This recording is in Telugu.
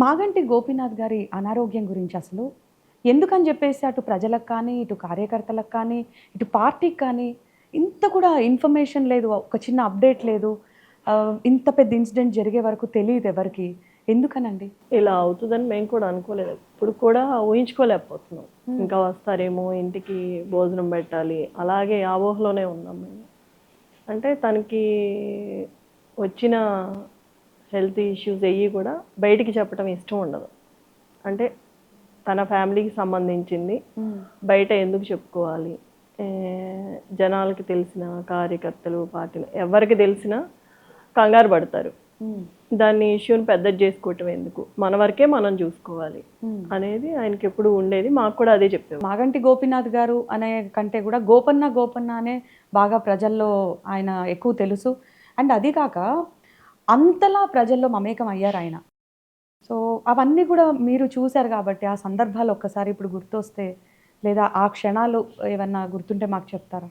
మాగంటి గోపీనాథ్ గారి అనారోగ్యం గురించి అసలు ఎందుకని చెప్పేసి అటు ప్రజలకు కానీ, ఇటు కార్యకర్తలకు కానీ, ఇటు పార్టీకి కానీ ఇంత కూడా ఇన్ఫర్మేషన్ లేదు. ఒక చిన్న అప్డేట్ లేదు. ఇంత పెద్ద ఇన్సిడెంట్ జరిగే వరకు తెలీదు ఎవరికీ. ఎందుకనండి? ఇలా అవుతుందని మేము కూడా అనుకోలేదు. ఇప్పుడు కూడా ఊహించుకోలేకపోతున్నాం. ఇంకా వస్తారేమో, ఇంటికి భోజనం పెట్టాలి, అలాగే ఆ ఊహలోనే ఉన్నాం మేము. అంటే తనకి వచ్చిన హెల్త్ ఇష్యూస్ అయ్యి కూడా బయటికి చెప్పడం ఇష్టం ఉండదు. అంటే తన ఫ్యామిలీకి సంబంధించింది బయట ఎందుకు చెప్పుకోవాలి, జనాలకి తెలిసిన కార్యకర్తలు పార్టీలు ఎవరికి తెలిసినా కంగారు పడతారు. దాన్ని ఇష్యూని పెద్దది చేసుకోవటం ఎందుకు, మన వరకే మనం చూసుకోవాలి అనేది ఆయనకి ఎప్పుడు ఉండేది. మాకు కూడా అదే చెప్పేది. మాగంటి గోపీనాథ్ గారు అనే కంటే కూడా గోపన్న గోపన్న అనే బాగా ప్రజల్లో ఆయన ఎక్కువ తెలుసు. అండ్ అది కాక అంతలా ప్రజల్లో మమేకం అయ్యారు ఆయన. సో అవన్నీ కూడా మీరు చూశారు కాబట్టి ఆ సందర్భాలు ఒక్కసారి ఇప్పుడు గుర్తొస్తే లేదా ఆ క్షణాలు ఏమన్నా గుర్తుంటే మాకు చెప్తారా?